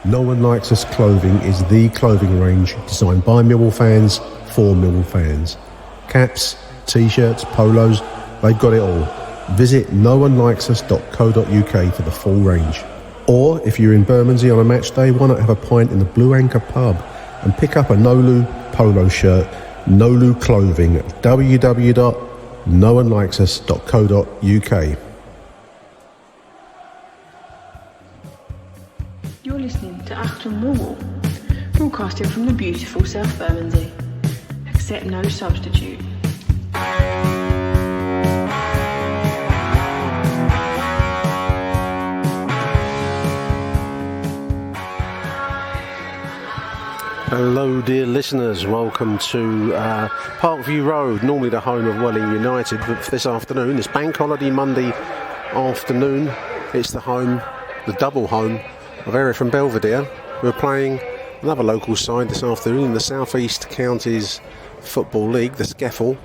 No One Likes Us Clothing is the clothing range designed by Millwall fans for Millwall fans. Caps, t-shirts, polos, they've got it all. Visit noonelikesus.co.uk for the full range. Or if you're in Bermondsey on a match day, why not have a pint in the Blue Anchor pub and pick up a Nolu polo shirt, Nolu clothing at www.noonelikesus.co.uk. You're listening to Achtung Millwall, broadcasting from the beautiful South Bermondsey. Accept no substitute. Hello dear listeners, welcome to Parkview Road, normally the home of Welling United, but this afternoon, it's Bank Holiday Monday afternoon, it's the double home of Erith and Belvedere. We're playing another local side this afternoon in the South East Counties Football League, the SCEFL,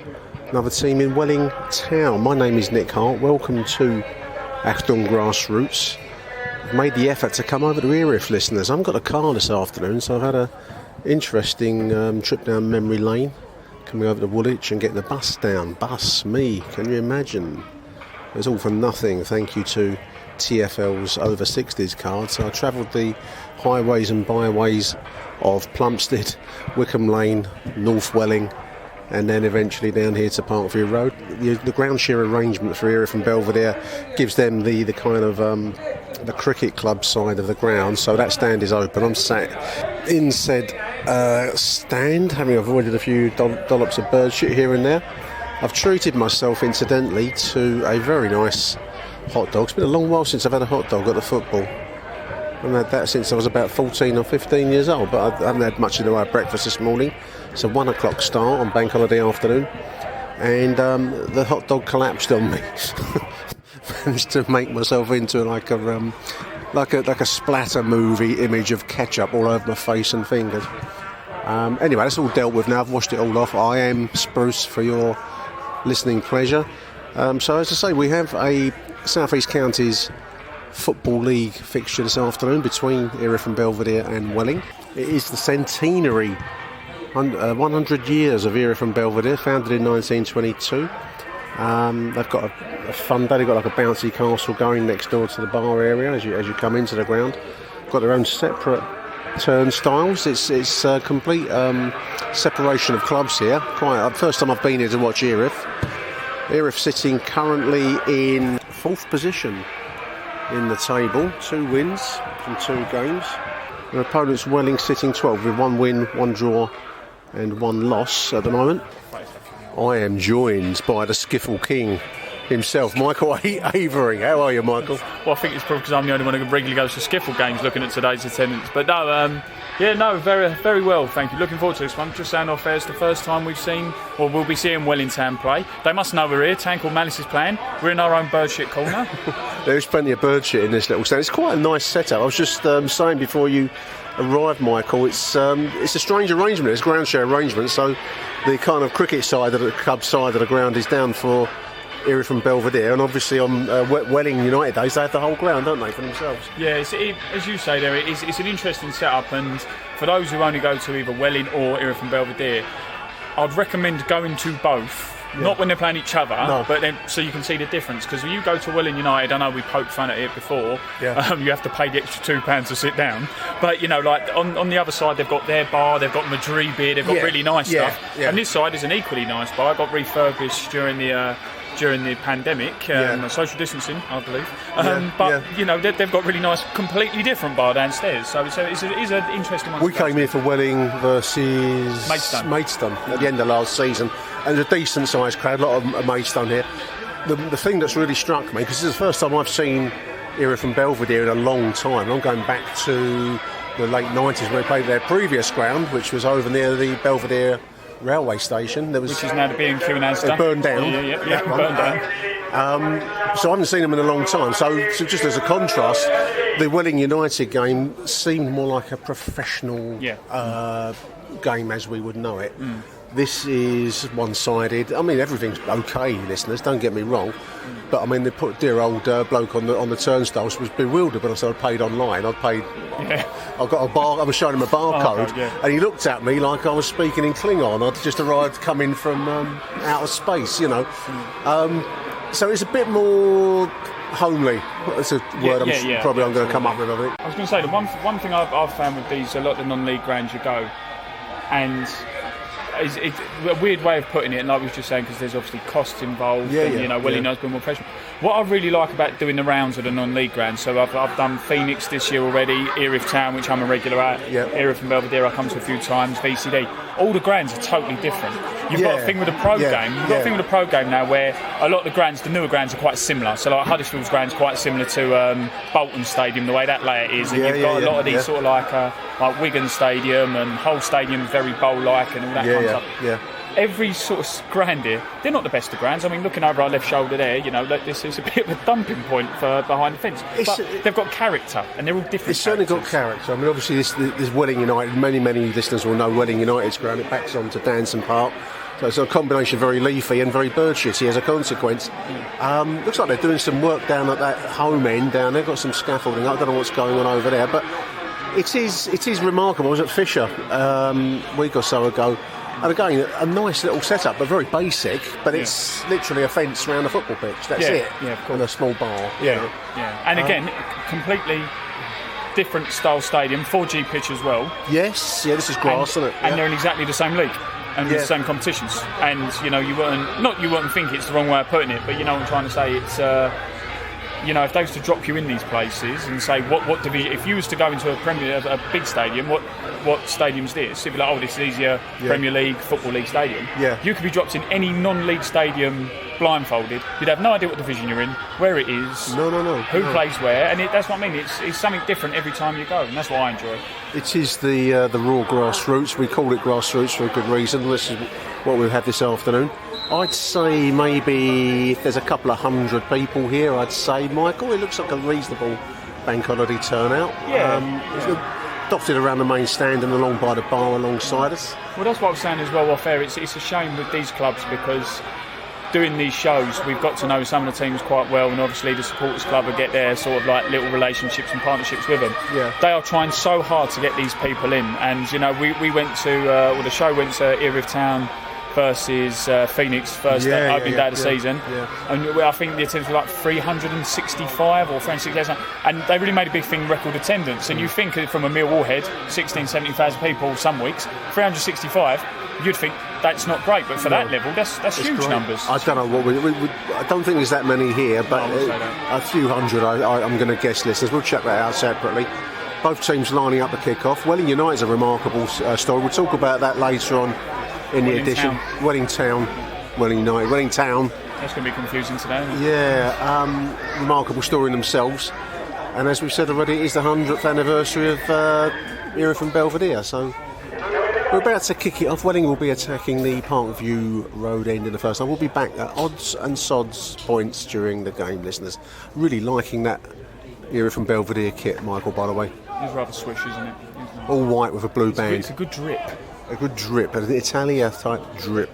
another team in Welling Town. My name is Nick Hart, welcome to Achtung Grassroots. I've made the effort to come over to Erith, listeners. I haven't got a car this afternoon, so I've had a interesting trip down memory lane, coming over to Woolwich and getting the bus down. Me, can you imagine? It was all for nothing, thank you to TFL's over 60s card. So I travelled the highways and byways of Plumstead, Wickham Lane, North Welling, and then eventually down here to Parkview Road. The ground share arrangement for Erith and Belvedere gives them the kind of the cricket club side of the ground, so that stand is open. I'm sat in said stand, having avoided a few dollops of bird shit here and there. I've treated myself incidentally to a very nice hot dog. It's been a long while since I've had a hot dog at the football. I've had that since I was about 14 or 15 years old, but I haven't had much in the way of breakfast this morning. It's a 1 o'clock start on bank holiday afternoon, and the hot dog collapsed on me. Managed to make myself into like a splatter movie image of ketchup all over my face and fingers. Anyway, that's all dealt with now. I've washed it all off. I am spruce for your listening pleasure. So as I say, we have a South East Counties Football League fixture this afternoon between Erith and Belvedere and Welling. It is the centenary 100 years of Erith and Belvedere, founded in 1922. They've got a fun day. They've got like a bouncy castle going next door to the bar area as you come into the ground. Got their own separate turnstiles. It's a complete separation of clubs here. First time I've been here to watch Erith. Erith sitting currently in 4th position in the table, 2 wins from 2 games. Their opponent's Welling sitting 12 with 1 win, 1 draw and 1 loss at the moment. I am joined by the SCEFL King himself, Michael Avery. How are you, Michael? Well, I think it's probably because I'm the only one who regularly goes to SCEFL games looking at today's attendance. But no, very, very well, thank you. Looking forward to this one. Just saying off air, it's the first time we've seen, or we'll be seeing Wellington play. They must know we're here. Tank or Malice is playing. We're in our own bird shit corner. There's plenty of bird shit in this little stand. It's quite a nice setup. I was just saying before you arrived, Michael, it's a strange arrangement. It's a ground share arrangement, so the kind of cricket side of the club side of the ground is down for Erith and Belvedere, and obviously on Welling United days they have the whole ground, don't they, for themselves? Yeah, as you say there, it's an interesting setup, and for those who only go to either Welling or Erith and Belvedere, I'd recommend going to both. Yeah. Not when they're playing each other, no. But then so you can see the difference. Because when you go to Welling United, I know we poked fun at it before. Yeah. You have to pay the extra £2 to sit down. But you know, like on the other side, they've got their bar, they've got Madrid beer, they've got really nice stuff. Yeah. And this side is an equally nice bar. It got refurbished during the pandemic, social distancing, I believe. You know, they've got really nice, completely different bar downstairs. So it's an interesting one. We came here for Welling versus Maidstone at the end of last season, and a decent sized crowd, a lot of Maidstone here. The thing that's really struck me, because this is the first time I've seen Erith and Belvedere in a long time. I'm going back to the late 90s when they played their previous ground, which was over near the Belvedere railway station. Which is now the B&Q in Asda. It burned down. Yeah, burned down. So I haven't seen them in a long time. So just as a contrast, the Welling United game seemed more like a professional game as we would know it. This is one-sided. I mean, everything's okay, listeners. Don't get me wrong, but I mean, they put dear old bloke on the turnstiles was bewildered when I said I paid online. I paid. Yeah. I got a bar. I was showing him a barcode, yeah. and he looked at me like I was speaking in Klingon. I'd just arrived coming from outer space, So it's a bit more homely. That's a word I'm going to come up with, I think. I was going to say, the one thing I've found with these, a lot of the non-league grounds you go, and it's a weird way of putting it, and like we were just saying, because there's obviously costs involved, Welling knows being more professional. What I really like about doing the rounds of the non-league grounds, so I've done Phoenix this year already, Erith Town, which I'm a regular at, Erith and Belvedere I come to a few times, VCD. All the grounds are totally different. You've got a thing with the pro game. You've got a thing with the pro game now where a lot of the grounds, the newer grounds, are quite similar. So like Huddersfield's ground's quite similar to Bolton Stadium, the way that layout is, and you've got a lot of these sort of like Wigan Stadium and Hull Stadium, very bowl-like, and all that kind of stuff. Every sort of ground here, they're not the best of grounds. I mean, looking over our left shoulder there, this is a bit of a dumping point for behind the fence. But they've got character, and they're all different. It's certainly got character. I mean, obviously, this Welling United, many listeners will know Welling United's ground. It backs on to Danson Park. So it's a combination very leafy and very bird shitty as a consequence. Looks like they're doing some work down at that home end down there. Got some scaffolding. I don't know what's going on over there, but it is remarkable. I was at Fisher a week or so ago. And again, a nice little setup, but very basic. But it's literally a fence around a football pitch. That's it. Yeah, of course. And a small bar. Yeah. And again, completely different style stadium, 4G pitch as well. Yes. Yeah, this is grass, isn't it? And they're in exactly the same league and the same competitions. And you wouldn't think it's the wrong way of putting it, but you know what I'm trying to say. It's if they was to drop you in these places and say if you was to go into a big stadium, what stadium's this? You'd be like, this is your Premier League, Football League stadium. Yeah. You could be dropped in any non-league stadium blindfolded. You'd have no idea what division you're in, where it is, who plays where, and that's what I mean. It's something different every time you go, and that's what I enjoy. It is the raw grassroots. We call it grassroots for a good reason. This is what we've had this afternoon. I'd say maybe if there's a couple of hundred people here, I'd say, Michael, it looks like a reasonable bank holiday turnout. Yeah. Dotted around the main stand and along by the bar alongside us. Well, that's what I was saying as well off air. It's a shame with these clubs because doing these shows, we've got to know some of the teams quite well, and obviously the supporters club will get their sort of like little relationships and partnerships with them. Yeah. They are trying so hard to get these people in, and we went to the show went to Erith Town versus Phoenix first opening day of the season, and I think the attendance was like 365 or 368, and they really made a big thing, record attendance. And you think from a Millwall head, 17,000 people some weeks, 365, you'd think that's not great, but for that level, that's huge great numbers. I don't know what I don't think there's that many here, but a few hundred. I'm going to guess, listeners. We'll check that out separately. Both teams lining up the kick-off. Welling United's a remarkable story. We'll talk about that later on in the edition. Welling Town. That's going to be confusing today, isn't it? Yeah, remarkable story in themselves. And as we've said already, it is the 100th anniversary of Erith and Belvedere. So we're about to kick it off. Welling will be attacking the Parkview Road end in the first half. We'll be back at odds and sods points during the game, listeners. Really liking that Erith and Belvedere kit, Michael, by the way. It's rather swish, isn't it? All white with a blue band. It's a good drip. A good drip, an Italia type drip.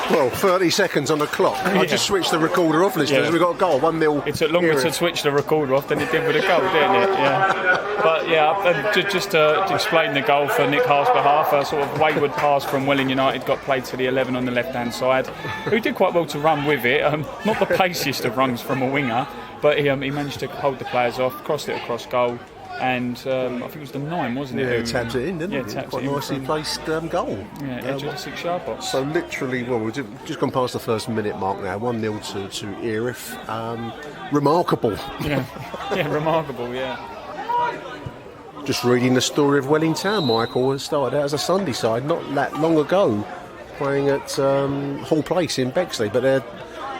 Well, 30 seconds on the clock. I just switched the recorder off, listeners. We've got a goal, 1-0. It took longer to switch the recorder off than it did with the goal, didn't it? Yeah. But just to explain the goal for Nick Haas' behalf, a sort of wayward pass from Welling United got played to the 11 on the left-hand side, who did quite well to run with it. Not the paciest of runs from a winger, but he managed to hold the players off, crossed it across goal. And I think it was the 9, wasn't it? Yeah, tapped it in, didn't it? Yeah, quite nicely placed goal. Yeah, edge of the 6-yard box. So literally, we've just gone past the first minute mark now. 1-0 to Erith. Remarkable. Yeah, remarkable. Yeah. Just reading the story of Welling Town, Michael. It started out as a Sunday side not that long ago, playing at Hall Place in Bexley, but they're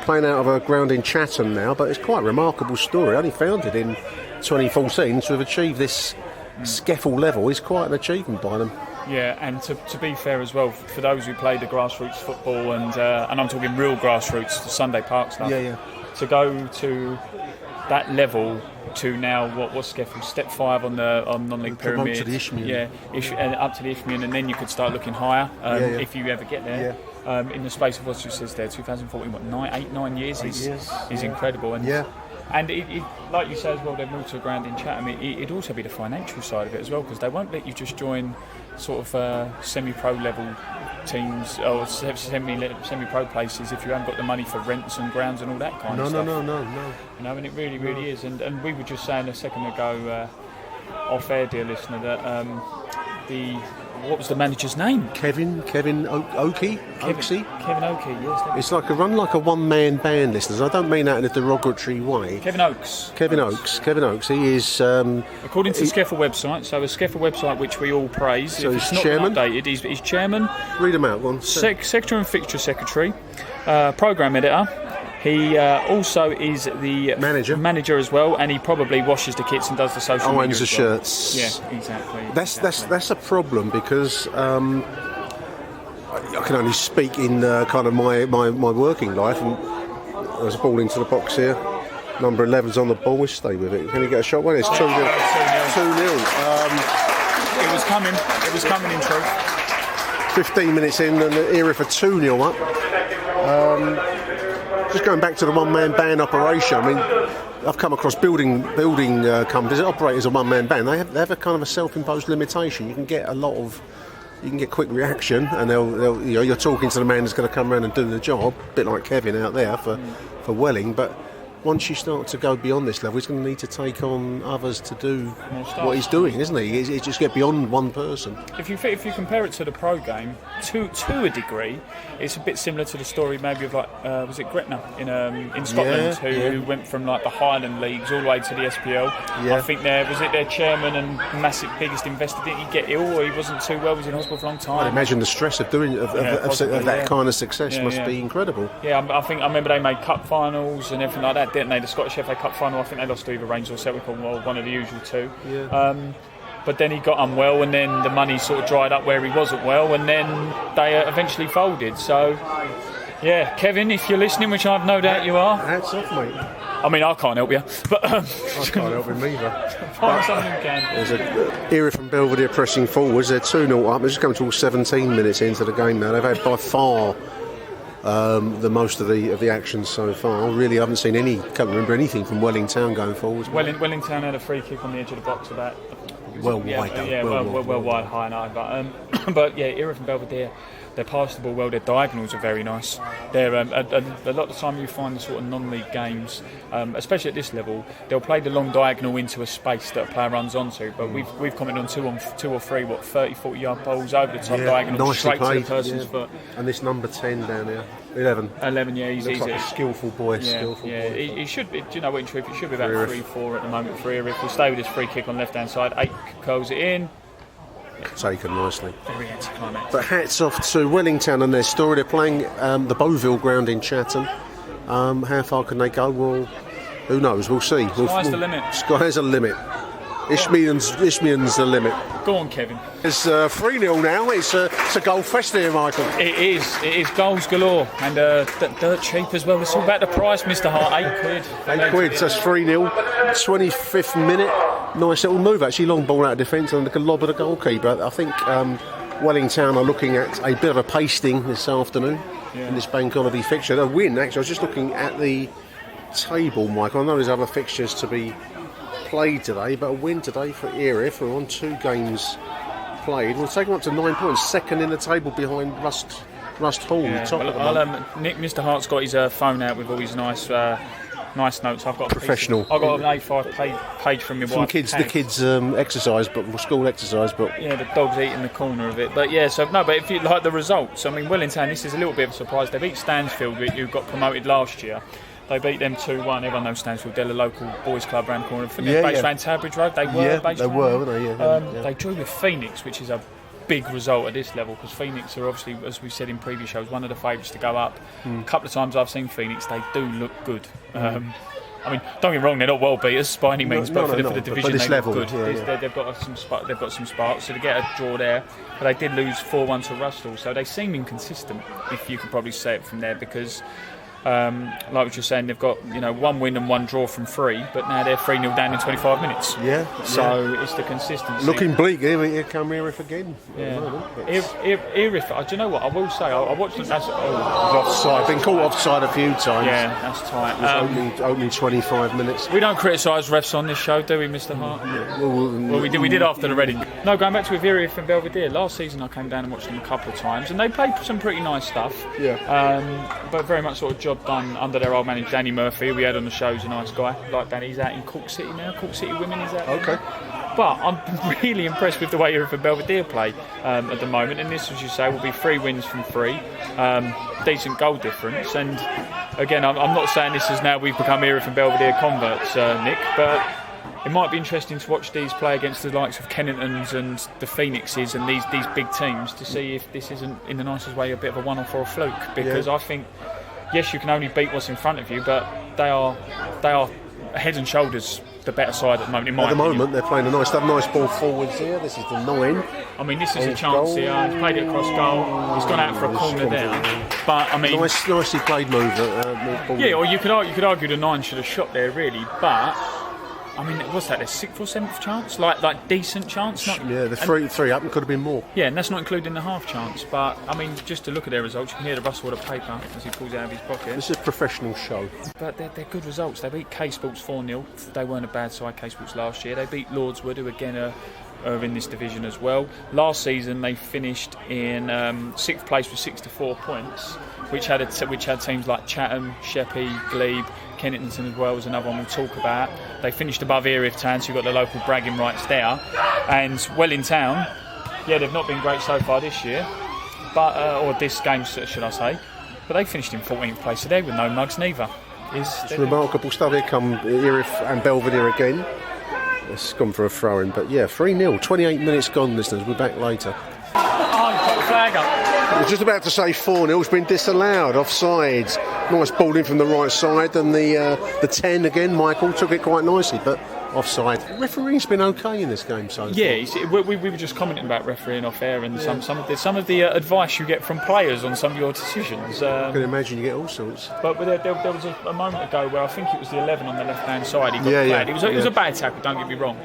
playing out of a ground in Chatham now. But it's quite a remarkable story. Only founded in 2014, to have achieved this SCEFL level is quite an achievement by them. Yeah, and to be fair as well, for those who play the grassroots football and I'm talking real grassroots, the Sunday Park stuff. To go to that level to now what's SCEFL step 5 on non-league pyramid. To the Isthmian. And up to the Isthmian, and then you could start looking higher if you ever get there. In the space of what you says there, 2014, 9 years is incredible. And it, like you say as well, they've moved to a ground in Chatham. It'd also be the financial side of it as well, because they won't let you just join sort of semi-pro level teams or semi-pro places if you haven't got the money for rents and grounds and all that kind of stuff. No. You know, and it really is. And we were just saying a second ago, off air, dear listener, that what was the manager's name? Kevin Oakey? Kevin Oakey, yes. It's like a one-man band, listeners. I don't mean that in a derogatory way. Kevin Oakes. He is... according to the SCEFL website, so a SCEFL website which we all praise. So he's not chairman? Updated. He's chairman. Read them out, go on. Sector and fixture secretary. Programme editor. He also is the manager as well, and he probably washes the kits and does the social media. Irons the shirts. Yeah, exactly. That's a problem, because I can only speak in kind of my working life. And there's a ball into the box here. Number 11's on the ball. We stay with it. Can you get a shot? Well, it's 2-0. 2-0. It was coming in truth. 15 minutes in, and Erith are 2-0 up. Just going back to the one-man band operation, I mean, I've come across building companies that operate as a one-man band. They have a kind of a self-imposed limitation. You can get quick reaction, and they'll you're talking to the man that's going to come around and do the job, a bit like Kevin out there for Welling. But once you start to go beyond this level, he's going to need to take on others to do what he's doing, isn't he? He's just get beyond one person. If you compare it to the pro game, to a degree, it's a bit similar to the story maybe of like was it Gretna in Scotland who went from like the Highland leagues all the way to the SPL. I think their chairman and massive biggest investor, didn't he get ill, or he wasn't too well, was in hospital for a long time? I imagine the stress of doing that kind of success must be incredible. I remember they made cup finals and everything like that, didn't they? The Scottish FA Cup final, I think they lost to either Rangers or Celtic, or one of the usual two. But then he got unwell, and then the money sort of dried up where he wasn't well, and then they eventually folded. So, yeah, Kevin, if you're listening, which I've no doubt you are. Hats off, mate. I mean, I can't help you, but I can't help him either. Find someone who can. There's Erith from Belvedere pressing forwards. They're 2-0 up. They're just coming to all 17 minutes into the game now. They've had by far the most of the action so far. I really haven't seen can't remember anything from Welling Town going forwards. Welling Town had a free kick on the edge of the box about well wide high now, but yeah, Erith and Belvedere, they pass the ball well. Their diagonals are very nice. They're a lot of the time you find the sort of non-league games, especially at this level, they'll play the long diagonal into a space that a player runs onto. But we've commented on two or three 30-40 yard balls over the top diagonal straight to the person's foot. And this number 10 down here, 11. Yeah, he's like a skillful boy. He should be. Do you know what? In truth, it should be about 3-4 at the moment for Erith. We'll stay with his free kick on left hand side. 8 curls it in. Taken nicely. Very anticlimactic. But hats off to Wellington and their story. They're playing the Beauville ground in Chatham. How far can they go? Well, who knows? We'll see. Sky's the limit. Sky's the limit. Ishmian's the limit. Go on, Kevin. It's 3-0 now. It's a goal fest here, Michael. It is goals galore, and dirt cheap as well. It's all about the price, Mr. Hart. £8. So that's 3-0. 25th minute. Nice little move, actually. Long ball out of defence and a lob at the goalkeeper. I think Wellington are looking at a bit of a pasting this afternoon in this bank holiday fixture. A win, actually. I was just looking at the table, Michael. I know there's other fixtures to be played today, but a win today for Erith. We're on 2 games played. We'll take them up to 9 points, second in the table behind Rust Hall. Mr. Hart's got his phone out with all his nice notes. I've got professional. I've got an A5 page from your wife. The kids' exercise book, school exercise book. Yeah, the dog's eating the corner of it. But yeah, but if you like the results, I mean, Wellington, this is a little bit of a surprise. They beat Stansfield, who got promoted last year. They beat them 2-1. Everyone knows Stansfield. They're a local boys' club around the corner. They're based around Tabridge Road. They were based around. Weren't they? They drew with Phoenix, which is a big result at this level, because Phoenix are obviously, as we said in previous shows, one of the favourites to go up. A couple of times I've seen Phoenix, they do look good. I mean, don't get me wrong, they're not world beaters by any means, but for the division they look good. They've got some sparks, so to get a draw there. But they did lose 4-1 to Russell, so they seem inconsistent, if you could probably say it from there, because like what you're saying, they've got 1 win and 1 draw from 3, but now they're 3-0 down in 25 minutes. So it's the consistency. Looking bleak. Here come Erith again. Erith, do you know what? I will say, I watched it. Offside. Been caught offside a few times. Yeah, that's tight. Only 25 minutes. We don't criticise refs on this show, do we, Mr. Hart? Well, we did after the Reading. No, going back to Erith and Belvedere. Last season I came down and watched them a couple of times, and they played some pretty nice stuff. But very much sort of job done under their old manager Danny Murphy, who we had on the show. He's a nice guy. Like Danny, he's out in Cork City now. Cork City Women is out. Okay. But I'm really impressed with the way Erith and Belvedere play at the moment. And this, as you say, will be 3 wins from 3. Decent goal difference. And again, I'm not saying this is now we've become Erith and Belvedere converts, Nick, but it might be interesting to watch these play against the likes of Kenningtons and the Phoenixes and these big teams to see if this isn't, in the nicest way, a bit of a one-off or a fluke. Because I think, yes, you can only beat what's in front of you, but they are head and shoulders the better side at the moment. At the moment, they're playing they have a nice ball forwards here. This is the 9. I mean, this is a chance here. He's played it across goal. He's gone out for a corner down. But I mean, nicely played move. Or you could argue the 9 should have shot there, really. But I mean, what's that? A 6th or 7th chance? Like decent chance? The 3 up and could have been more. Yeah, and that's not including the half chance. But I mean, just to look at their results, you can hear the rustle of the paper as he pulls it out of his pocket. This is a professional show. But they're good results. They beat K Sports 4-0. They weren't a bad side, K Sports, last year. They beat Lordswood, who again are in this division as well. Last season they finished in 6th place with 64 points, which had teams like Chatham, Sheppey, Glebe, Kennington as well was another one we'll talk about. They finished above Erith Town, so you've got the local bragging rights there. And Welling Town, they've not been great so far this year, but or this game, should I say. But they finished in 14th place today with no mugs neither. It's remarkable stuff. Here come Erith and Belvedere again. It's gone for a throw-in, but 3-0, 28 minutes gone, listeners. We're back later. Oh, you put the flag up. I was just about to say 4-0, it's been disallowed, offside. Nice ball in from the right side, and the 10 again, Michael, took it quite nicely, but offside. Refereeing's been okay in this game so far. We were just commenting about refereeing off air and some of the advice you get from players on some of your decisions. I can imagine you get all sorts. But there was a moment ago where I think it was the 11 on the left-hand side. He got flagged. It was a bad tackle, don't get me wrong.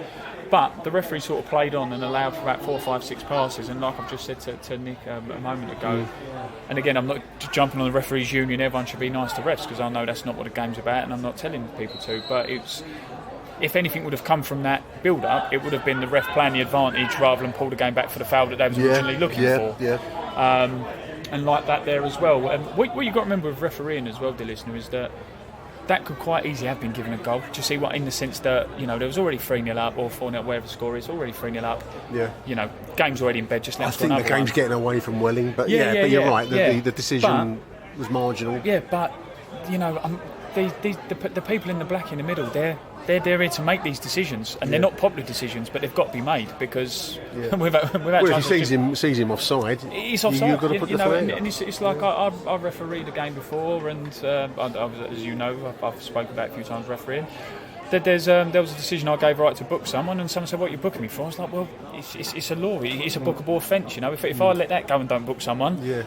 But the referee sort of played on and allowed for about 4, 5, 6 passes. And like I've just said to Nick a moment ago, and again, I'm not jumping on the referees' union. Everyone should be nice to refs because I know that's not what the game's about, and I'm not telling people to. But if anything would have come from that build-up, it would have been the ref playing the advantage rather than pull the game back for the foul that they was originally looking for. And like that there as well. What you've got to remember with refereeing as well, dear listener, is that could quite easily have been given a goal. Do you see what? In the sense that there was already 3-0 up or 4-0, whatever the score is, already 3-0 up. Game's already in bed. Just let I think the game's getting away from Welling, but you're right. The decision was marginal. Yeah, but the people in the black in the middle, they're here to make these decisions, and they're not popular decisions, but they've got to be made because without if he sees him offside, he's offside. You've got to put the flag up. And it's like I've refereed a game before, and as you know, I've spoken about a few times refereeing. There was a decision I gave right to book someone, and someone said, "What are you booking me for?" I was like, "Well, it's a law. It's a bookable offence. If I let that go and don't book someone, then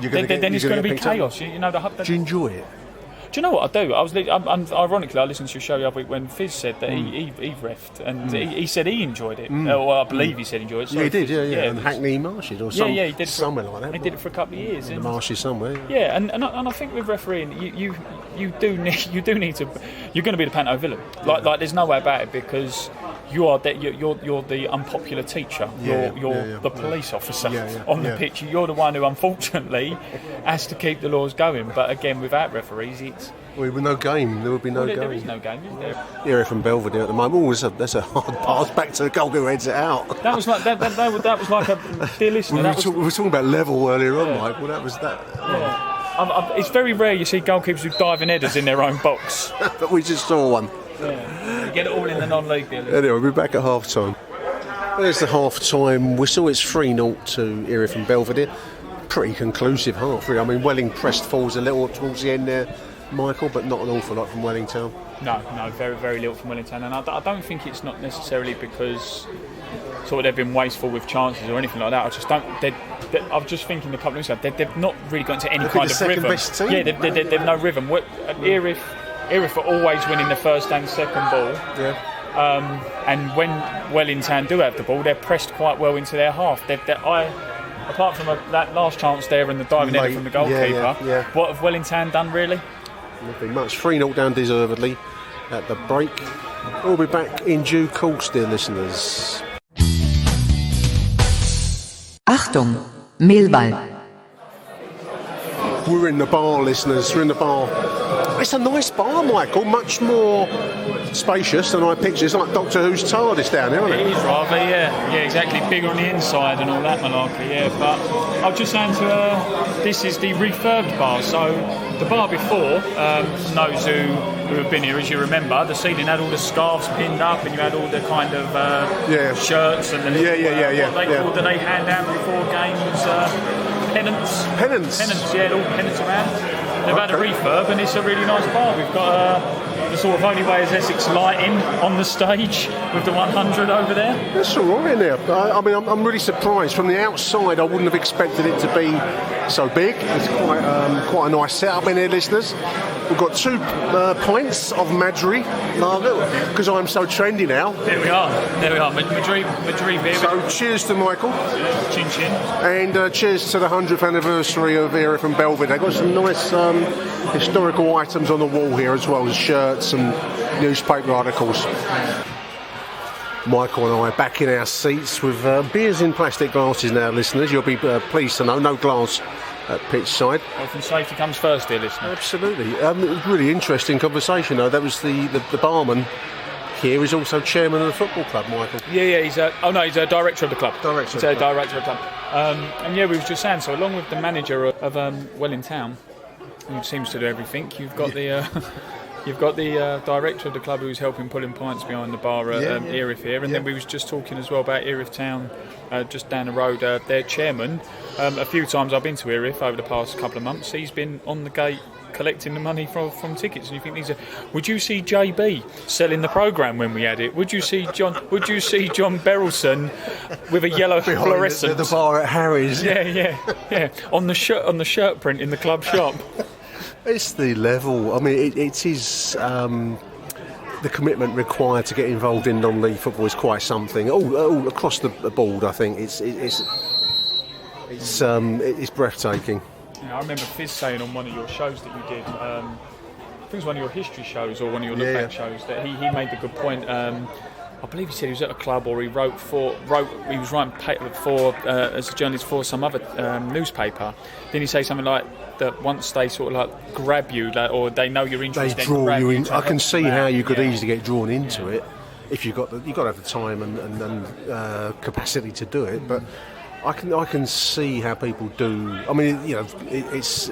it's going to be chaos." Do you enjoy it? Do you know what I do? Ironically, I listened to your show the other week when Fizz said that he refed, and he said he enjoyed it. Well, I believe he said he enjoyed it. He did, And Hackney Marshes or something. He did somewhere like that. He did it for a couple of years. In the Marshes somewhere. Yeah, and I think with refereeing, you do need to. You're going to be the panto villain. Like there's no way about it because you're the unpopular teacher. You're the police officer on the pitch. You're the one who unfortunately has to keep the laws going. But again, without referees, with no game, there would be no game. There is no game, is there? Erith and Belvedere at the moment. That's a hard pass back to the goal who heads it out. That was like that was like a dear listener. We were talking about level earlier on, Mike. Well, that was that. Yeah. It's very rare you see goalkeepers who dive in headers in their own box. But we just saw one. Yeah. You get it all in the non-league deal. Anyway, we're back at half time. There's the half time whistle. It's 3-0 to Erith and Belvedere. Pretty conclusive half, really. I mean, Welling pressed forwards a little towards the end there. Michael, but not an awful lot from Wellington. No, very, very little from Wellington, and I don't think it's not necessarily because sort of they've been wasteful with chances or anything like that. I just don't. I was just thinking a couple of weeks ago, they've not really got into any kind of rhythm. Best team. Yeah, they've no rhythm. Erith are always winning the first and second ball. Yeah. And when Wellington do have the ball, they're pressed quite well into their half. Apart from that last chance there and the diving header from the goalkeeper, what have Wellington done really? Nothing much. 3-0 down deservedly at the break. We'll be back in due course, dear listeners. Achtung, Millwall. We're in the bar, listeners. We're in the bar. It's a nice bar, Michael. Much more spacious than I pictured. It's like Doctor Who's TARDIS down here, isn't it? It is rather, yeah, exactly. Bigger on the inside and all that malarkey, yeah. But I was just saying to her, this is the refurbed bar. So the bar before, those who have been here, as you remember, the ceiling had all the scarves pinned up, and you had all the kind of shirts and the what they hand out before games. Pennants, little pennants around. They've had a refurb, and it's a really nice bar. We've got the sort of only way is Essex lighting on the stage with the 100 over there. That's all right in there. I mean, I'm really surprised. From the outside, I wouldn't have expected it to be so big. It's quite a nice setup in here, listeners. We've got 2 pints of Madri lager, because I'm so trendy now. There we are. Madri beer. So cheers to Michael. Chin chin. And cheers to the 100th anniversary of Erith and Belvedere. Got some nice historical items on the wall here, as well as shirts and newspaper articles. Michael and I are back in our seats with beers in plastic glasses now, listeners. You'll be pleased to know, no glass at pitch side. Health and safety comes first, dear listener. Absolutely. It was really interesting conversation, though. That was the barman here is also chairman of the football club, Michael. Yeah, he's a director of the club. Director of the club. And we were just saying, so along with the manager of Wellington, who seems to do everything, you've got the director of the club who's helping pulling pints behind the bar at Erith here, and then we was just talking as well about Erith Town, just down the road. Their chairman, a few times I've been to Erith over the past couple of months, he's been on the gate collecting the money from tickets, and you think would you see JB selling the programme when we had it? Would you see John Berylson with a yellow fluorescent? The bar at Harry's. Yeah. On the shirt print in the club shop. It's the level. I mean, it is the commitment required to get involved in non-league football is quite something. All across the board, I think it's breathtaking. I remember Fizz saying on one of your shows that you did, I think it was one of your history shows or one of your look-back shows, that he made the good point. I believe he said he was at a club, or he he was writing for as a journalist for some other newspaper. Didn't he say something like that once they sort of like grab you, or they know you're interested, they draw you in. I can see how you could easily get drawn into it if you've got to have the time and capacity to do it, but. I can see how people do. I mean, it's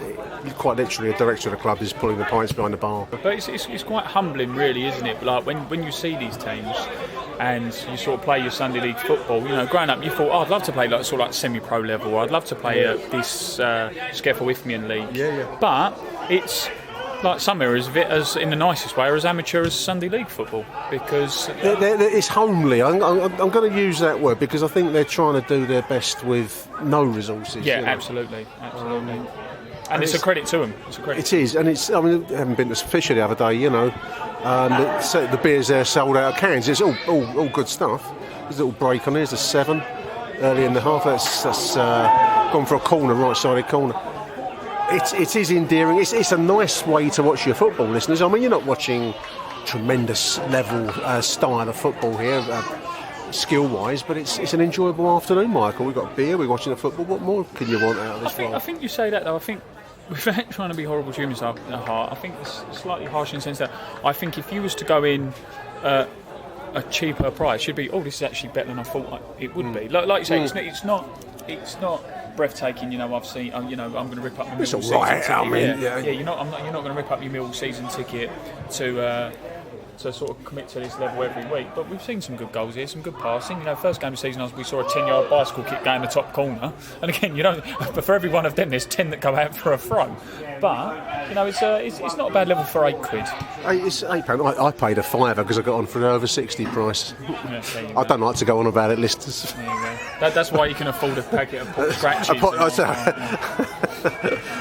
quite literally a director of the club is pulling the pints behind the bar. But it's quite humbling, really, isn't it? Like when you see these teams and you sort of play your Sunday league football. Growing up, you thought, I'd love to play like sort of like semi-pro level. I'd love to play at this SCEFL Isthmian league. Yeah. But it's. Like some areas of it, as in the nicest way, are as amateur as Sunday League football, because it's homely. I'm going to use that word because I think they're trying to do their best with no resources. Yeah, absolutely. And it's a credit to them. It is, and it's. I mean, I haven't been to Fisher the other day. The beers there sold out of cans. It's all good stuff. There's a little break on there. There's a 7 early in the half. That's gone for a corner, right-sided corner. It is endearing. It's a nice way to watch your football, listeners. I mean, you're not watching tremendous level style of football here, skill-wise, but it's an enjoyable afternoon, Michael. We've got beer, we're watching the football. What more can you want out of this? I think you say that, though. I think, without trying to be horrible to humans at heart, I think it's slightly harsh in the sense that I think if you was to go in a cheaper price, you'd be, this is actually better than I thought it would be. Like you say, it's not breathtaking. I've seen. I'm going to rip up my Millwall season ticket. I mean, you're not going to rip up your Millwall season ticket to to sort of commit to this level every week. But we've seen some good goals here, some good passing. You know, first game of the season, we saw a 10-yard bicycle kick go in the top corner. And again, you know, but for every one of them, there's 10 that go out for a throw. But you know, it's not a bad level for £8. It's £8. I paid a £5 because I got on for an over 60 price. Yeah, I don't like to go on about it, listeners. There you go. That's why you can afford a packet of pork scratchies.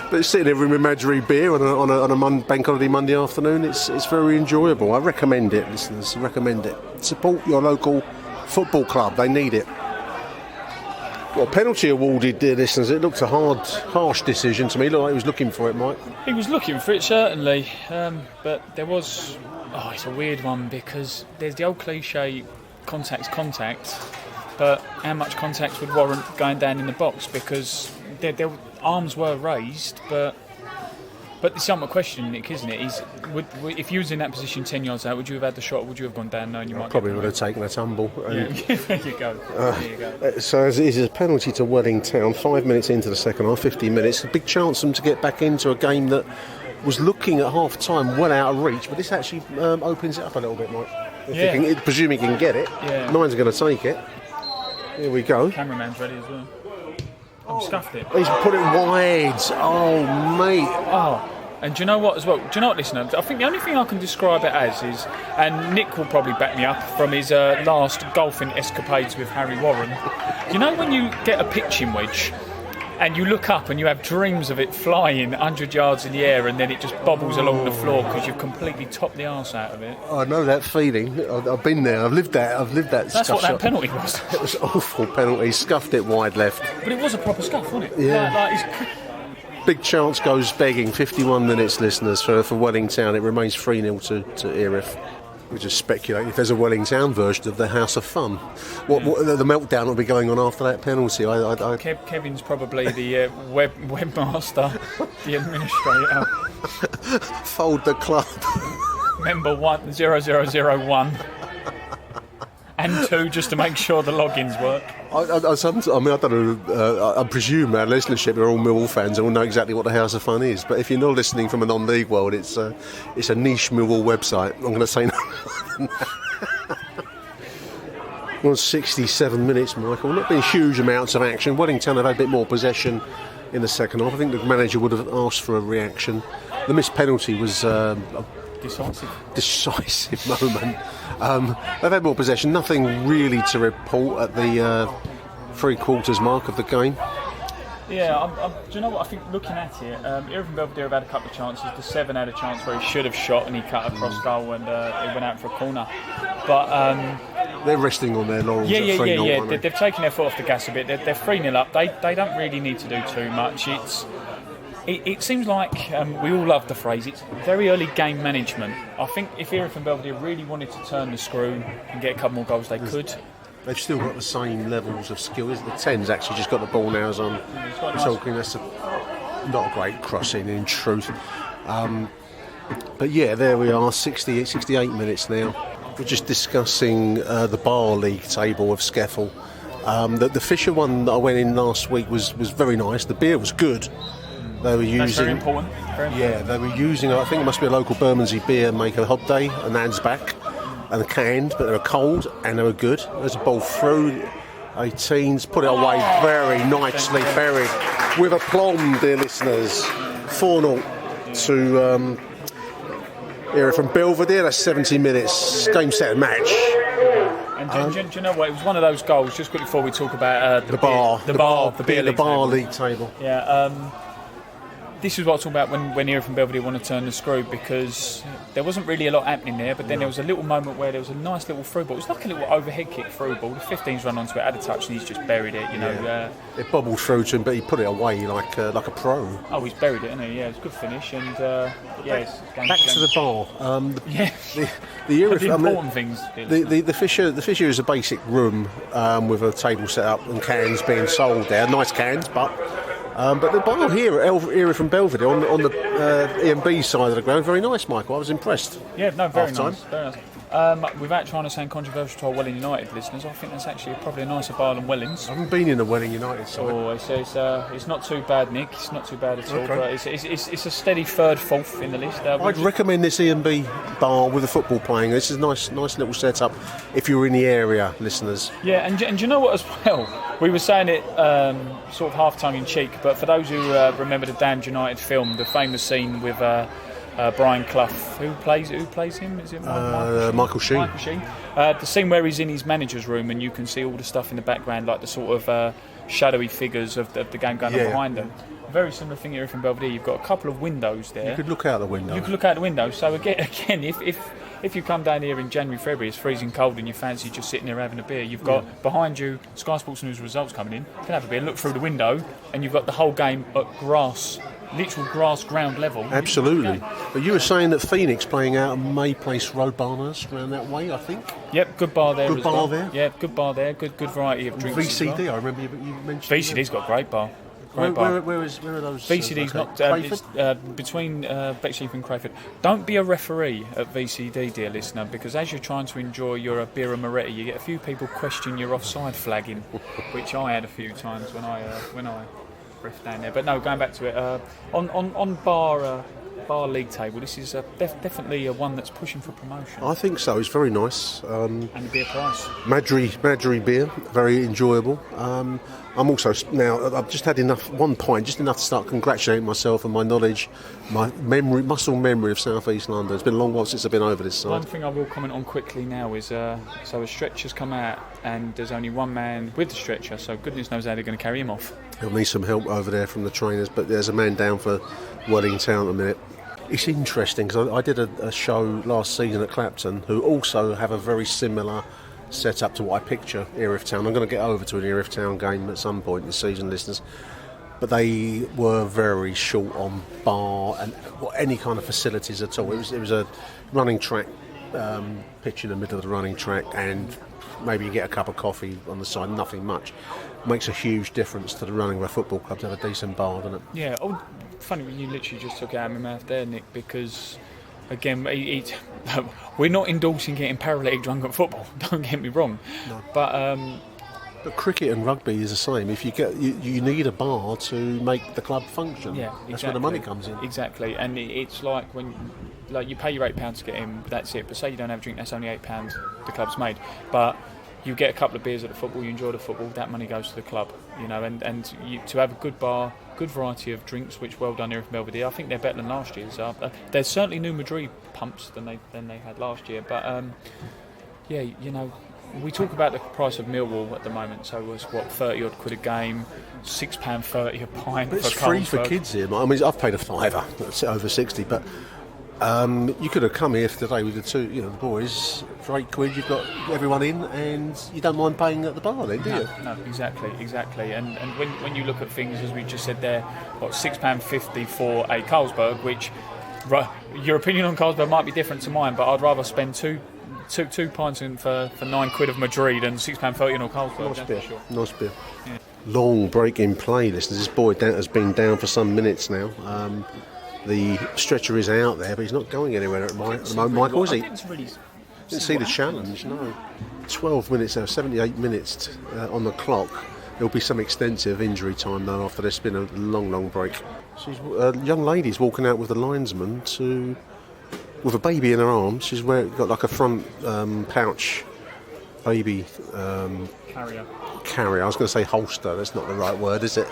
But sitting there with imaginary beer on a bank holiday Monday afternoon, it's very enjoyable. I recommend it, listeners. Recommend it. Support your local football club. They need it. Well, penalty awarded, dear listeners. It looked a harsh decision to me. It looked like he was looking for it, Mike. He was looking for it, certainly. But there was... Oh, it's a weird one because there's the old cliche, contact's contact. But how much contact would warrant going down in the box? Because their arms were raised, but the ultimate question, Nick, isn't it? Is if you was in that position 10 yards out, would you have had the shot, or would you have gone down knowing you might? Probably would have taken a tumble. Yeah. There you go. So as it is a penalty to Welling Town, 5 minutes into the second half, 15 minutes, a big chance for them to get back into a game that was looking at half time well out of reach, but this actually opens it up a little bit, Mike. Presuming he can get it. Yeah. Nine's going to take it. Here we go. Cameraman's ready as well. Oh, scuffed it. He's put it wide. Oh, mate. Oh, and do you know what as well? Do you know what, listener? I think the only thing I can describe it as is, and Nick will probably back me up from his last golfing escapades with Harry Warren. You know when you get a pitching wedge and you look up and you have dreams of it flying 100 yards in the air and then it just bobbles along the floor because you've completely topped the arse out of it. I know that feeling. I've been there. I've lived that. That's what that penalty was. It was an awful penalty. He scuffed it wide left. But it was a proper scuff, wasn't it? Yeah. Big chance goes begging. 51 minutes, listeners, for Welling Town. It remains 3-0 to Erith. We just speculate if there's a Welling Town version of the House of Fun. What the meltdown will be going on after that penalty? Kevin's probably the webmaster, the administrator. Fold the club. Member 0001 and 2 just to make sure the logins work. I don't know. I presume our listenership are all Millwall fans and will know exactly what the House of Fun is. But if you're not listening from a non-league world, it's a niche Millwall website. I'm going to say no more than that. Well, 67 minutes, Michael. Not been huge amounts of action. Wellington have had a bit more possession in the second half. I think the manager would have asked for a reaction. The missed penalty was a decisive moment. They've had more possession. Nothing really to report at the 3/4 mark of the game. Yeah, do you know what? I think looking at it, Erith and Belvedere have had a couple of chances. The 7 had a chance where he should have shot and he cut across goal and it went out for a corner. But they're resting on their laurels. Yeah. They've taken their foot off the gas a bit. They're 3-0 up. They don't really need to do too much. It seems like we all love the phrase. It's very early game management. I think if Erith and Belvedere really wanted to turn the screw and get a couple more goals, they could. They've still got the same levels of skill. The 10's actually just got the ball now as on. That's not a great crossing in truth. But yeah, there we are, 68 minutes now. We're just discussing the bar league table of SCEFL. The Fisher one that I went in last week was very nice. The beer was good. They were using. That's very important. Yeah, they were using. I think it must be a local Bermondsey beer maker, Hobday, and Nan's back, and canned, but they were cold and they were good. There's a ball through. 18s put it away very nicely, buried with aplomb, dear listeners. 4-0 to Erith from Belvedere. That's 70 minutes. Game, set, and match. And do you know what? It was one of those goals. Just quickly before we talk about the bar league table. Yeah. This is what I was talking about when Erith and Belvedere want to turn the screw, because there wasn't really a lot happening there, but then there was a little moment where there was a nice little through ball. It was like a little overhead kick through ball. The 15's run onto it, had a touch, and he's just buried it. It bobbled through to him, but he put it away like a pro. Oh, he's buried it, hasn't he? Yeah, it was a good finish, and back to the bar. The Erith, important things. The Fisher is a basic room with a table set up and cans being sold there. Nice cans, but the bar here at Erith and Belvedere on the EMB side of the ground, very nice, Michael. I was impressed. Yeah, no, very nice. Very nice. Without trying to sound controversial to our Welling United listeners, I think that's actually probably a nicer bar than Welling's. I haven't been in the Welling United side. Oh, it's not too bad, Nick. It's not too bad at all. Okay. But it's a steady third, fourth in the list. I'd recommend this E&B bar with the football playing. This is a nice little setup if you're in the area, listeners. Yeah, and you know what as well? We were saying it sort of half tongue in cheek, but for those who remember the Damned United film, the famous scene with Brian Clough, who plays him? Is it Michael Sheen? Michael Sheen. The scene where he's in his manager's room and you can see all the stuff in the background, like the sort of shadowy figures of the game going on behind them. Very similar thing here from Belvedere. You've got a couple of windows there. You could look out the window. So again, if you come down here in January, February, it's freezing cold and you fancy just sitting there having a beer, you've got behind you Sky Sports News results coming in. You can have a beer, look through the window, and you've got the whole game at literal grass ground level. Absolutely. But you were saying that Phoenix playing out at May Place Road Barners around that way, I think. Yep, good bar there. Good bar there. Yeah, good bar there. Good variety of drinks. VCD, I remember you mentioned. VCD's got a great bar. Where are those? VCD's not it's, between Bexley and Crayford. Don't be a referee at VCD, dear listener, because as you're trying to enjoy your beer and Moretti, you get a few people question your offside flagging, which I had a few times when I ref down there. But no, going back to it, on bar league table, this is definitely one that's pushing for promotion. I think so. It's very nice. And the beer price. Madry beer, very enjoyable. I'm also now. I've just had one pint, just enough to start congratulating myself and my knowledge, my muscle memory of South East London. It's been a long while since I've been over this side. One thing I will comment on quickly now is so a stretcher's come out and there's only one man with the stretcher, so goodness knows how they're going to carry him off. He'll need some help over there from the trainers, but there's a man down for Welling Town in a minute. It's interesting because I did a show last season at Clapton who also have a very similar set up to what I picture Erith Town. I'm going to get over to an Erith Town game at some point this season, listeners. But they were very short on bar and any kind of facilities at all. It was a running track, pitch in the middle of the running track, and maybe you get a cup of coffee on the side, nothing much. Makes a huge difference to the running of a football club to have a decent bar, doesn't it? Yeah, funny when you literally just took it out of my mouth there, Nick, because again, we're not endorsing getting paralytic drunk at football, don't get me wrong. No. But cricket and rugby is the same. If you need a bar to make the club function. Yeah, exactly. That's where the money comes in. Exactly, and it's like when you pay your £8 to get in, that's it. But say you don't have a drink, that's only £8 the club's made. But you get a couple of beers at the football, you enjoy the football, that money goes to the club, and to have a good bar, good variety of drinks, which well done here from Belvedere. I think they're better than last year's. There's certainly new Madrid pumps than they had last year, but we talk about the price of Millwall at the moment, so it's what, 30 odd quid a game, £6.30 a pint. But it's free for kids here. I mean, I've paid a fiver, that's over 60, but you could have come here today with the boys for £8. You've got everyone in, and you don't mind paying at the bar, then, do you? No, exactly. And when you look at things, as we just said there, what, £6.50 for a Carlsberg, which your opinion on Carlsberg might be different to mine, but I'd rather spend two pints in for £9 of Madrid than £6.30 on a Carlsberg. Nice beer. Yeah. Long break in play. This boy has been down for some minutes now. The stretcher is out there, but he's not going anywhere at the moment. Michael, is he? Didn't see the challenge, no. 12 minutes now, 78 minutes on the clock. There'll be some extensive injury time, though, after there's been a long break. A young lady's walking out with the linesman with a baby in her arms. She's got like a front pouch baby carrier. I was going to say holster, that's not the right word, is it?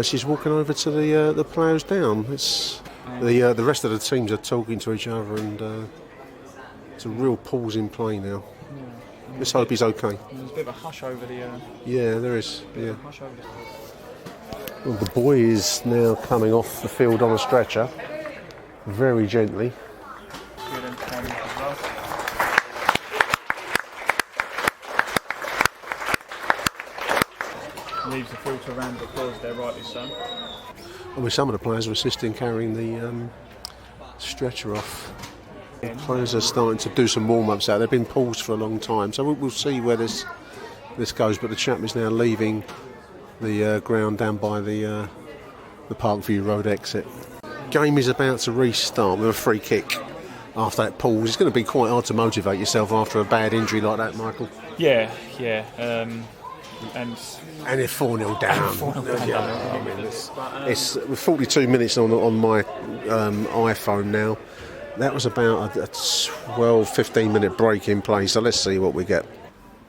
She's walking over to the ploughs down. The rest of the teams are talking to each other, and it's a real pause in play now. Yeah. Let's hope he's okay. There's a bit of a hush over the. Yeah, there is. Yeah. Well, the boy is now coming off the field on a stretcher, very gently. Leaves the field to a round of applause there, rightly so. And some of the players are assisting carrying the stretcher off. The players are starting to do some warm-ups out. They've been paused for a long time, so we'll see where this goes. But the chap is now leaving the ground down by the Parkview Road exit. Game is about to restart with a free kick after that pause. It's going to be quite hard to motivate yourself after a bad injury like that, Michael. Yeah. And if 4-0 down. 4-0 down. It's 42 minutes on my iPhone now. That was about a 12-15 minute break in play, so let's see what we get.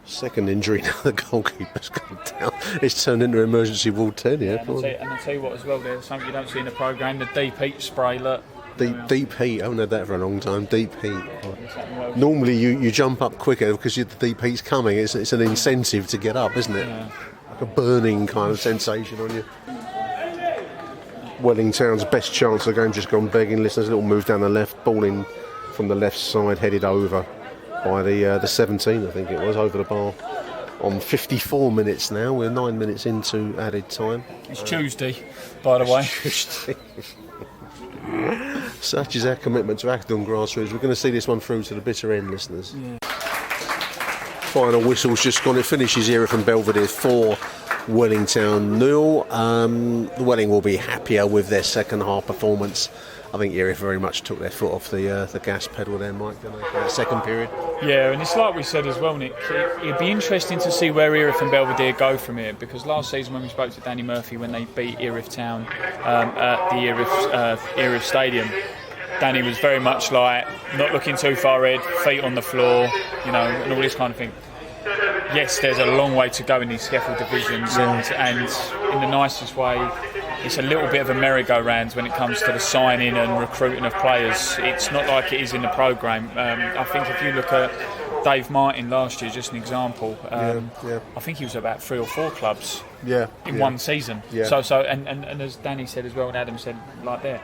Second injury now, the goalkeeper's gone down. It's turned into emergency ward 10 here. And I'll tell you what as well, there's something you don't see in the programme, the deep heat spray, look. Deep heat, I haven't had that for a long time, deep heat. Normally you jump up quicker because the deep heat's coming. It's an incentive to get up, isn't it? Yeah. Like a burning kind of sensation on you. Welling Town's best chance of the game just gone begging. Listeners, a little move down the left, ball in from the left side, headed over by the 17, I think it was, over the bar. On 54 minutes now, we're 9 minutes into added time. It's Tuesday, by the way. Tuesday. Such is our commitment to Achtung Grassroots. We're going to see this one through to the bitter end, listeners. Yeah. Final whistle's just gone. It finishes Erith and Belvedere 4, Welling Town 0. The Welling will be happier with their second half performance. I think Erith very much took their foot off the gas pedal there, Mike, didn't they, for that second period? Yeah, and it's like we said as well, Nick, it'd be interesting to see where Erith and Belvedere go from here, because last season when we spoke to Danny Murphy when they beat Erith Town at the Erith Stadium, Danny was very much like, not looking too far ahead, feet on the floor, and all this kind of thing. Yes, there's a long way to go in these SCEFL divisions, and in the nicest way, it's a little bit of a merry-go-round when it comes to the signing and recruiting of players. It's not like it is in the programme. I think if you look at Dave Martin last year, just an example, I think he was about 3 or 4 clubs in one season. Yeah. So as Danny said as well, and Adam said like there,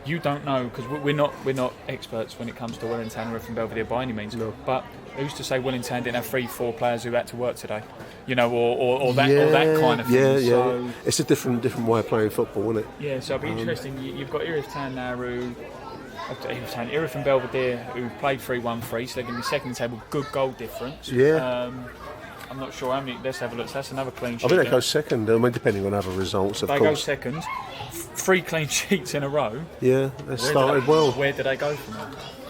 you don't know, because we're not experts when it comes to Welling Town or Belvedere by any means. No. But who's to say Welling Town didn't have 3-4 players who had to work today? Or that kind of thing. Yeah. So, it's a different way of playing football, isn't it? Yeah, so it'll be interesting. You've got Erith Town now Erith and Belvedere who played 3-1-3, so they're going to be second in the table, good goal difference. Yeah. I'm not sure how many. Let's have a look. So that's another clean sheet. I think they go second, depending on other results, of course. They go second. 3 clean sheets in a row. Yeah, they started well. Where did they go from there?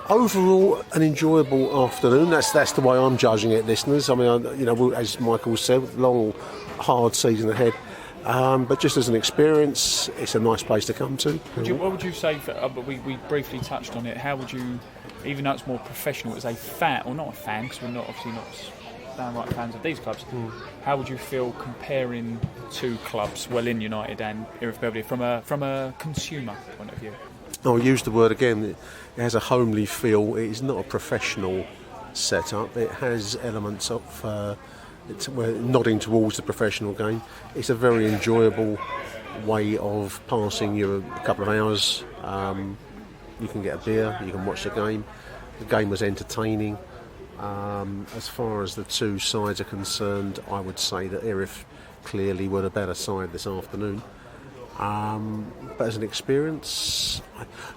Overall, an enjoyable afternoon. That's the way I'm judging it, listeners. I mean, as Michael said, long, hard season ahead. But just as an experience, it's a nice place to come to. What would you say? We briefly touched on it. How would you, even though it's more professional, as a fan, or not a fan, because we're obviously not downright fans of these clubs, how would you feel comparing two clubs, Welling United and Erith Belvedere, from a consumer point of view? I'll use the word again. It has a homely feel. It is not a professional setup. It has elements of we're nodding towards the professional game. It's a very enjoyable way of passing you a couple of hours. You can get a beer, you can watch the game. The game was entertaining. As far as the two sides are concerned, I would say that Erith clearly were the better side this afternoon. But as an experience,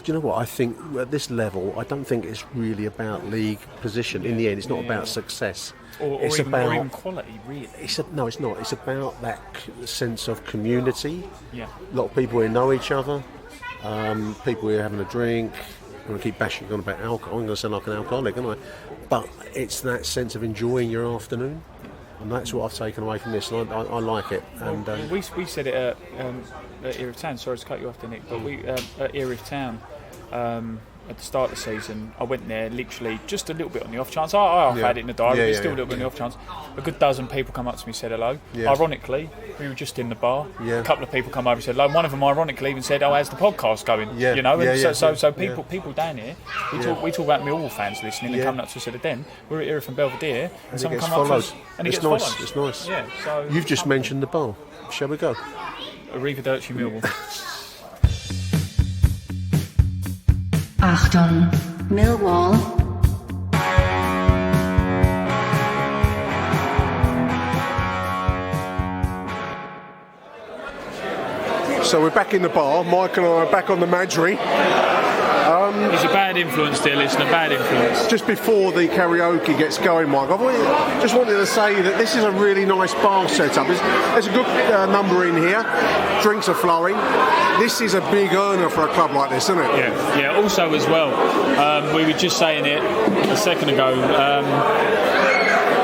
do you know what? I think at this level, I don't think it's really about league position. In the end, it's not about success. Or even quality, really. It's not. It's about that sense of community. Yeah. A lot of people who know each other, people who are having a drink. I'm going to keep bashing on about alcohol. I'm going to sound like an alcoholic, aren't I? But it's that sense of enjoying your afternoon. And that's what I've taken away from this, and I like it. And we said it at Erith Town. Sorry to cut you off, Nick, but we at Erith Town at the start of the season, I went there literally just a little bit on the off chance. I had it in the diary, but still a little bit on the off chance. A good dozen people come up to me and said hello. Yeah. Ironically, we were just in the bar. Yeah. A couple of people come over and said hello. One of them, ironically, even said, "Oh, how's the podcast going?" Yeah. So people down here, we talk about Millwall fans listening and coming up to us at the den. We're at Erith and Belvedere, and someone come up to us, and it gets followed. It's nice. Yeah. So you've just mentioned the bar. Shall we go? Arrivederci Millwall. Achtung, Millwall. So we're back in the bar. Mike and I are back on the Madry. It's a bad influence, dear listener, bad influence. Just before the karaoke gets going, Mike, I just wanted to say that this is a really nice bar setup. There's a good number in here. Drinks are flowing. This is a big earner for a club like this, isn't it? Yeah. Also, as well, we were just saying it a second ago.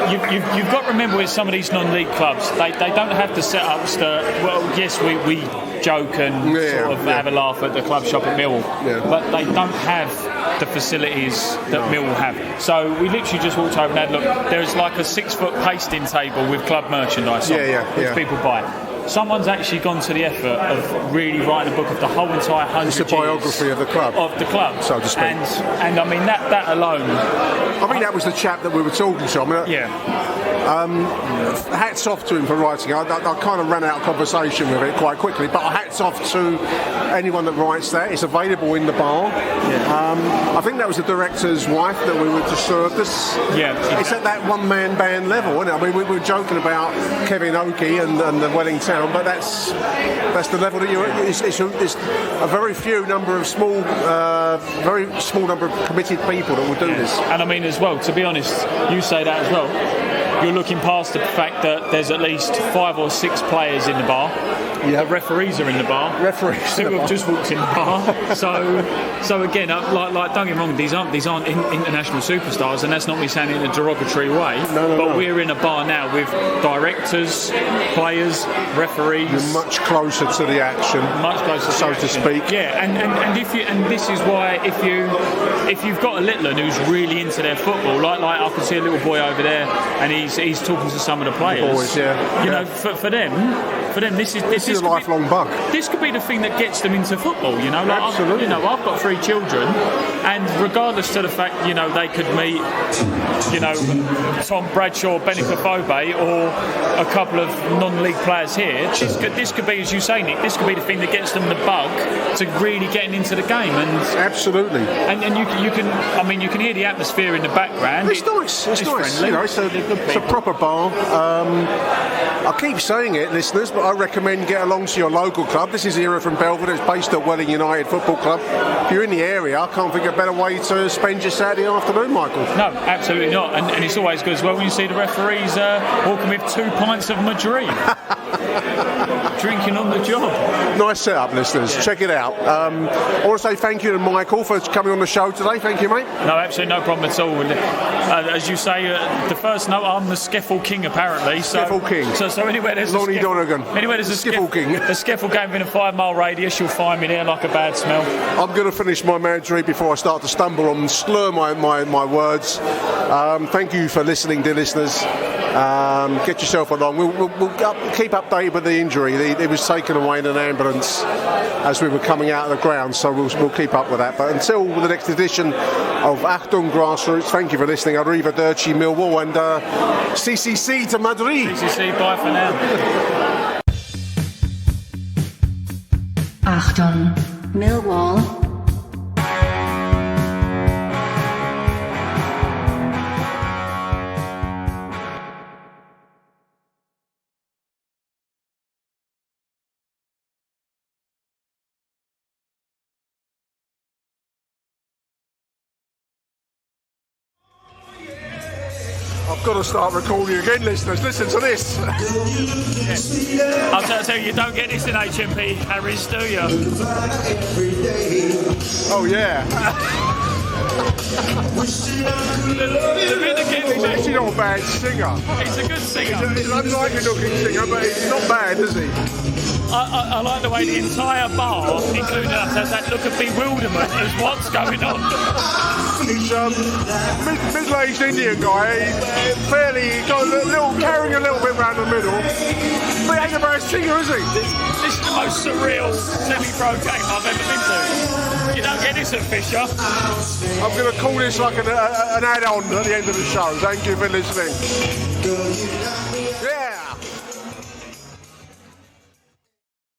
You've got to remember with some of these non-league clubs, they don't have the setups that. Well, yes, we joke and sort of have a laugh at the club shop at Millwall, but they don't have the facilities that Millwall have. So we literally just walked over and had a look. There's like a 6-foot pasting table with club merchandise on, which people buy. Someone's actually gone to the effort of really writing a book of the whole entire 100 years. It's a biography of the club. Of the club. So to speak. And I mean, that alone. I mean, that was the chap that we were talking to. I mean, hats off to him for writing. I kind of ran out of conversation with it quite quickly, but hats off to anyone that writes that. It's available in the bar. I think that was the director's wife that we were just served us. It's at that one-man band level, isn't it? I mean, we were joking about Kevin Oakey and the Welling Town, but that's the level that you're. It's a very few number of very small number of committed people that will do this. And I mean, as well, to be honest, you say that as well. You're looking past the fact that there's at least 5 or 6 players in the bar. The referees are in the bar. Referees who have just walked in the bar. So again, like don't get me wrong, these aren't international superstars, and that's not me saying it in a derogatory way. But we're in a bar now with directors, players, referees. You're much closer to the action. Much closer, so to speak. Yeah, and this is why if you've got a little one who's really into their football, like I can see a little boy over there, and he's talking to some of the players. The boys, you know, for them, this is a lifelong bug. This could be the thing that gets them into football. You know, like absolutely. I've got 3 children, and regardless to the fact, they could meet, Tom Bradshaw, Benny Kafobe, or a couple of non-league players here. This could be, as you say, Nick, this could be the thing that gets them the bug to really getting into the game. And absolutely. And you can hear the atmosphere in the background. It's nice. It's nice. Friendly. It's a proper bar. I keep saying it, listeners, but I recommend get along to your local club. This is Erith from Belvedere. It's based at Welling United Football Club. If you're in the area, I can't think of a better way to spend your Saturday afternoon, Michael. No, absolutely not. And it's always good as well when you see the referees walking with 2 pints of Madrid. Drinking on the job. Nice setup, listeners. Yeah. Check it out. I want to say thank you to Michael for coming on the show today. Thank you, mate. No, absolutely no problem at all. As you say, the first note, I'm the SCEFL king, apparently. SCEFL king. So anywhere there's Lonnie Donegan. Anywhere there's a SCEFL king. A SCEFL game within a 5-mile radius, you'll find me there like a bad smell. I'm going to finish my mantra before I start to stumble and slur my words. Thank you for listening, dear listeners. Get yourself along. We'll keep updated with the injury. It was taken away in an ambulance as we were coming out of the ground, so we'll keep up with that. But until the next edition of Achtung Grassroots, thank you for listening. Arrivederci Millwall and CCC to Madrid. CCC, bye for now. Achtung, Millwall. I've got to start recording again, listeners. Listen to this. Yeah. I'll tell you, you don't get this in HMP, Harris, do you? Oh, yeah. The bit that gets He's actually not a bad singer. He's a good singer. He's an unlikely looking singer, but he's not bad, is he? I like the way the entire bar, including us, has that look of bewilderment as what's going on. He's middle-aged Indian guy. He's carrying a little bit round the middle. But he ain't a bad singer, is he? This is the most surreal semi-pro game I've ever been to. You don't get this at Fisher. I'm going to call this like an add-on at the end of the show. Thank you for listening. Yeah.